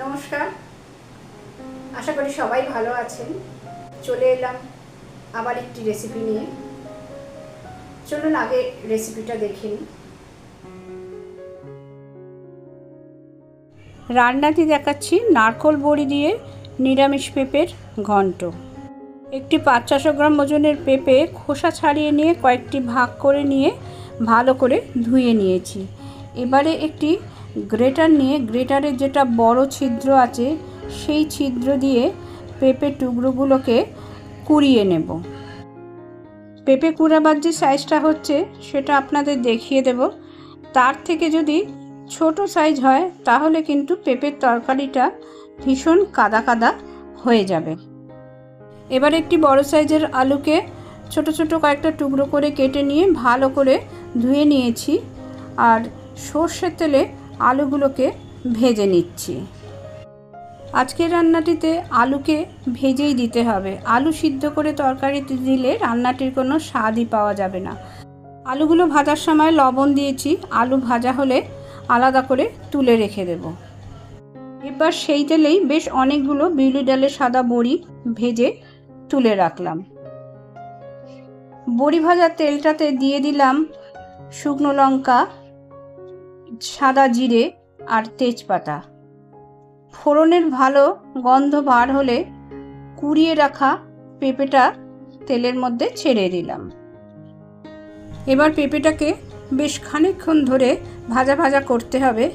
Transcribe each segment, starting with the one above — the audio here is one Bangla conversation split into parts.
নমস্কার, আশা করি সবাই ভালো আছেন। চলে এলাম আবার একটি রেসিপি নিয়ে। চলুন আগে রেসিপিটা দেখে নিই। রান্নাটি দেখাচ্ছি নারকোল বড়ি দিয়ে নিরামিষ পেঁপের ঘন্ট। একটি 500 গ্রাম ওজনের পেঁপে খোসা ছাড়িয়ে নিয়ে কয়েকটি ভাগ করে নিয়ে ভালো করে ধুয়ে নিয়েছি। এবারে একটি গ্রেটার নিয়ে গ্রেটারের যেটা বড় ছিদ্র আছে সেই ছিদ্র দিয়ে পেঁপে টুকরোগুলোকে কুড়িয়ে নেব। পেঁপে কুড়াবার যে সাইজটা হচ্ছে সেটা আপনাদের দেখিয়ে দেব। তার থেকে যদি ছোট সাইজ হয় তাহলে কিন্তু পেঁপের তরকারিটা ভীষণ কাদা কাদা হয়ে যাবে। এবার একটি বড় সাইজের আলুকে ছোট ছোট কয়েকটা টুকরো করে কেটে নিয়ে ভালো করে ধুয়ে নিয়েছি আর সর্ষের তেলে আলুগুলোকে ভেজে নিচ্ছি। আজকের রান্নাটিতে আলুকে ভেজেই দিতে হবে। আলু সিদ্ধ করে তরকারিতে দিলে রান্নাটির কোনো স্বাদই পাওয়া যাবে না। আলুগুলো ভাজার সময় লবণ দিয়েছি। আলু ভাজা হলে আলাদা করে তুলে রেখে দেব। এবার সেই তেলেই বেশ অনেকগুলো বিউলি ডালের সাদা বড়ি ভেজে তুলে রাখলাম। বড়ি ভাজার তেলটাতে দিয়ে দিলাম শুকনো লঙ্কা, সাদা জিরে আর তেজপাতা। ফোড়নের ভালো গন্ধ বার হলে কুড়িয়ে রাখা পেঁপেটা তেলের মধ্যে ছেড়ে দিলাম। এবার পেঁপেটাকে বেশ খানিকক্ষণ ধরে ভাজা ভাজা করতে হবে।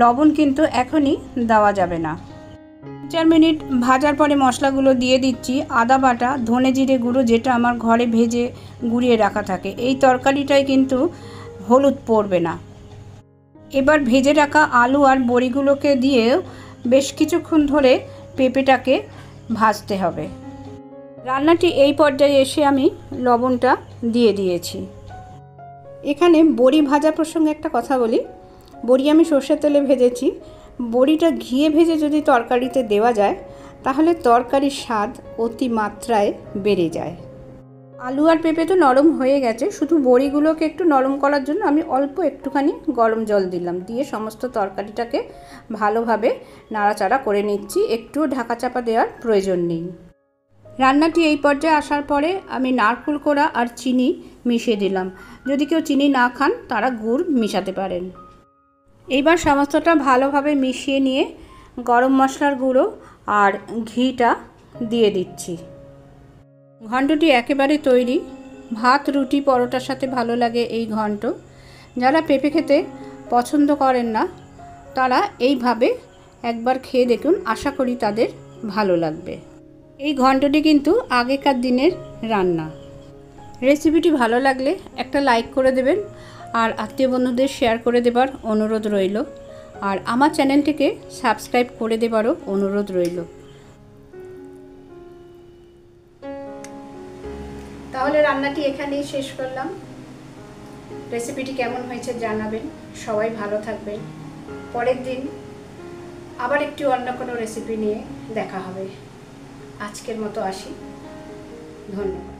লবণ কিন্তু এখনই দেওয়া যাবে না। 4 মিনিট ভাজার পরে মশলাগুলো দিয়ে দিচ্ছি। আদা বাটা, ধনে জিরে গুঁড়ো যেটা আমার ঘরে ভেজে গুঁড়িয়ে রাখা থাকে। এই তরকারিটায় কিন্তু হলুদ পড়বে না। এবার ভেজে রাখা আলু আর বড়িগুলোকে দিয়েও বেশ কিছুক্ষণ ধরে পেঁপেটাকে ভাজতে হবে। রান্নাটি এই পর্যায়ে এসে আমি লবণটা দিয়ে দিয়েছি। এখানে বড়ি ভাজা প্রসঙ্গে একটা কথা বলি। বড়ি আমি সর্ষের তেলে ভেজেছি। বড়িটা ঘিয়ে ভেজে যদি তরকারিতে দেওয়া যায় তাহলে তরকারির স্বাদ অতিমাত্রায় বেড়ে যায়। আলু আর পেঁপে তো নরম হয়ে গেছে, শুধু বড়িগুলোকে একটু নরম করার জন্য আমি অল্প একটুখানি গরম জল দিলাম। দিয়ে সমস্ত তরকারিটাকে ভালোভাবে নাড়াচাড়া করে নিচ্ছি। একটুও ঢাকা চাপা দেওয়ার প্রয়োজন নেই। রান্নাটি এই পর্যায়ে আসার পরে আমি নারকেল কোড়া আর চিনি মিশিয়ে দিলাম। যদি কেউ চিনি না খান তারা গুড় মিশাতে পারেন। এইবার সমস্তটা ভালোভাবে মিশিয়ে নিয়ে গরম মশলার গুঁড়ো আর ঘিটা দিয়ে দিচ্ছি। ঘন্টটি একেবারে তৈরি। ভাত, রুটি, পরোটার সাথে ভালো লাগে এই ঘন্ট। যারা পেঁপে খেতে পছন্দ করেন না তারা এইভাবে একবার খেয়ে দেখুন, আশা করি তাদের ভালো লাগবে। এই ঘন্টটি কিন্তু আগেকার দিনের রান্না। রেসিপিটি ভালো লাগলে একটা লাইক করে দেবেন আর আত্মীয় বন্ধুদের শেয়ার করে দেবার অনুরোধ রইল। আর আমার চ্যানেলটিকে সাবস্ক্রাইব করে দেবারও অনুরোধ রইল। তাহলে রান্নাটি এখানেই শেষ করলাম। রেসিপিটি কেমন হয়েছে জানাবেন। সবাই ভালো থাকবেন। পরের দিন আবার একটু অন্য কোনো রেসিপি নিয়ে দেখা হবে। আজকের মতো আসি। ধন্যবাদ।